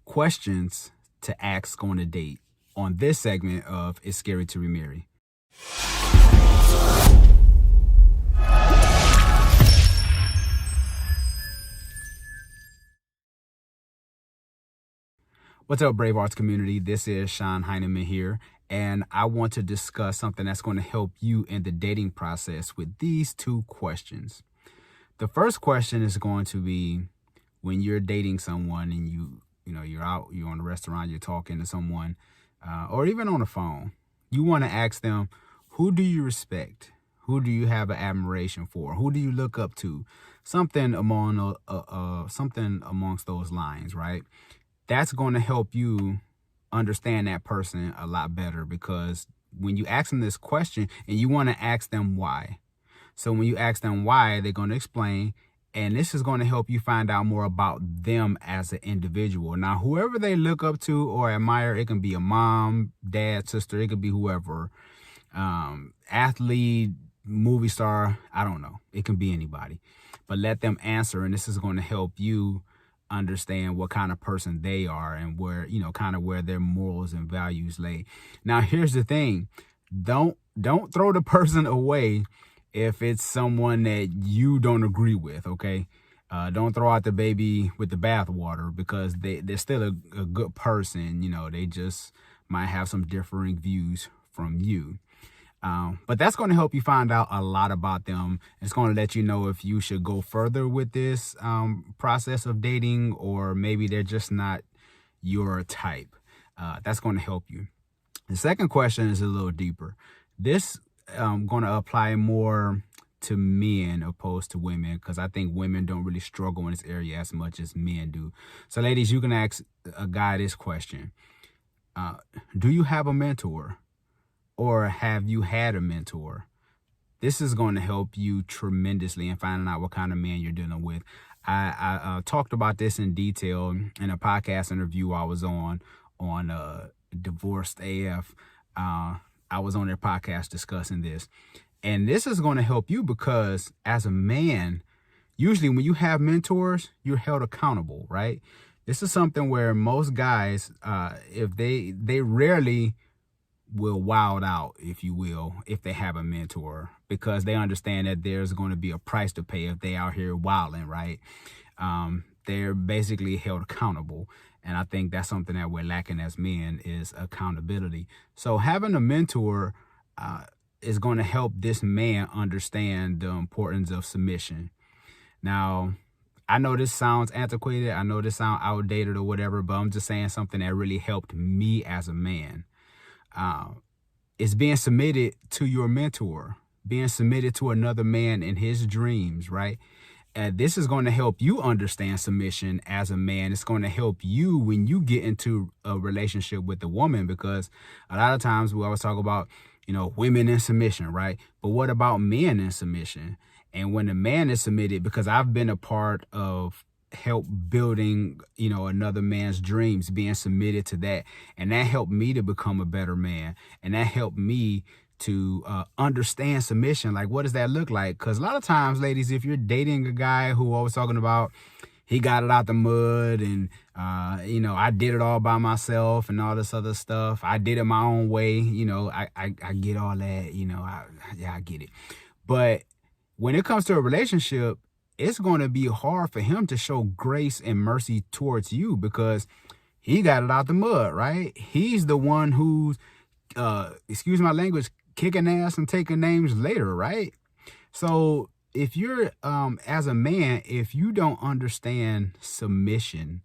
questions to ask on a date on this segment of It's Scary to Remarry. What's up, Brave Arts community? This is Shon Hyneman here, and I want to discuss something that's going to help you in the dating process with these two questions. The first question is going to be when you're dating someone and you're out, you're on a restaurant, you're talking to someone, or even on the phone. You want to ask them, who do you respect? Who do you have an admiration for? Who do you look up to? Something amongst those lines, right? That's going to help you understand that person a lot better, because when you ask them this question, and you want to ask them why. So when you ask them why, they're going to explain, and this is going to help you find out more about them as an individual. Now, whoever they look up to or admire, it can be a mom, dad, sister, it could be whoever, athlete, movie star, I don't know. It can be anybody, but let them answer, and this is going to help you understand what kind of person they are and where, kind of where their morals and values lay. Now, here's the thing. Don't throw the person away if it's someone that you don't agree with, okay? Don't throw out the baby with the bathwater, because they're still a good person. They just might have some differing views from you. But that's going to help you find out a lot about them. It's going to let you know if you should go further with this process of dating, or maybe they're just not your type. That's going to help you. The second question is a little deeper. This going to apply more to men opposed to women, because I think women don't really struggle in this area as much as men do. So ladies, you can ask a guy this question. Do you have a mentor? Or have you had a mentor? This is going to help you tremendously in finding out what kind of man you're dealing with. I talked about this in detail in a podcast interview I was on Divorced AF. I was on their podcast discussing this. And this is going to help you because as a man, usually when you have mentors, you're held accountable, right? This is something where most guys, if they rarely will wild out, if you will, if they have a mentor, because they understand that there's going to be a price to pay if they out here wilding, right? They're basically held accountable. And I think that's something that we're lacking as men, is accountability. So having a mentor is going to help this man understand the importance of submission. Now, I know this sounds antiquated. I know this sounds outdated or whatever, but I'm just saying something that really helped me as a man. It's being submitted to your mentor, being submitted to another man in his dreams, right? And this is going to help you understand submission as a man. It's going to help you when you get into a relationship with a woman, because a lot of times we always talk about, women in submission, right? But what about men in submission? And when a man is submitted, because I've been a part of help building, another man's dreams, being submitted to that. And that helped me to become a better man. And that helped me to understand submission. Like, what does that look like? Because a lot of times, ladies, if you're dating a guy who always talking about he got it out the mud and, I did it all by myself and all this other stuff. I did it my own way. I get all that, I get it. But when it comes to a relationship, it's going to be hard for him to show grace and mercy towards you, because he got it out the mud, right? He's the one who's, excuse my language, kicking ass and taking names later, right? So if you're, as a man, if you don't understand submission,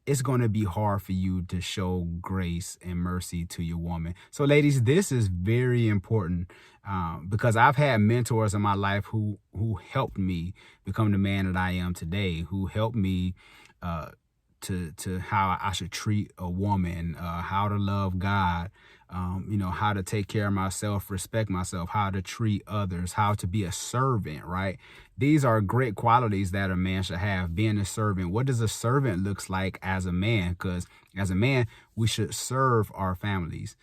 it's going to be hard for you to show grace and mercy to your woman. So ladies, this is very important, because I've had mentors in my life who helped me become the man that I am today, who helped me to how I should treat a woman, how to love God, how to take care of myself, respect myself, how to treat others, how to be a servant, right? These are great qualities that a man should have. Being a servant. What does a servant looks like as a man? Because as a man, we should serve our families.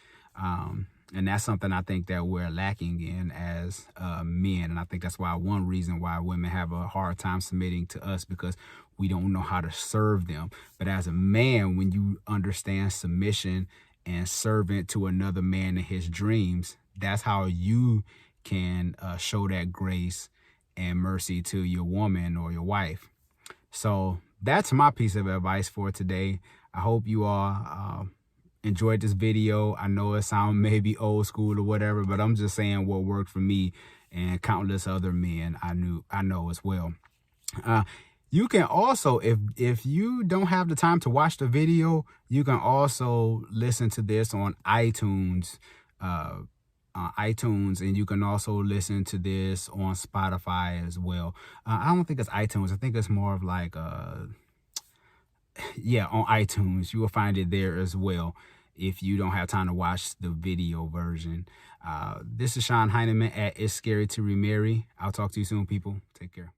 And that's something I think that we're lacking in as men. And I think that's why one reason why women have a hard time submitting to us, because we don't know how to serve them. But as a man, when you understand submission and servant to another man in his dreams, that's how you can show that grace and mercy to your woman or your wife. So that's my piece of advice for today. I hope you all enjoyed this video. I know it sounds maybe old school or whatever, but I'm just saying what worked for me and countless other men I know as well. You can also, if you don't have the time to watch the video, you can also listen to this on iTunes, and you can also listen to this on Spotify as well. I don't think it's iTunes. I think it's more of like yeah, on iTunes. You will find it there as well if you don't have time to watch the video version. This is Shon Hyneman at It's Scary to Remarry. I'll talk to you soon, people. Take care.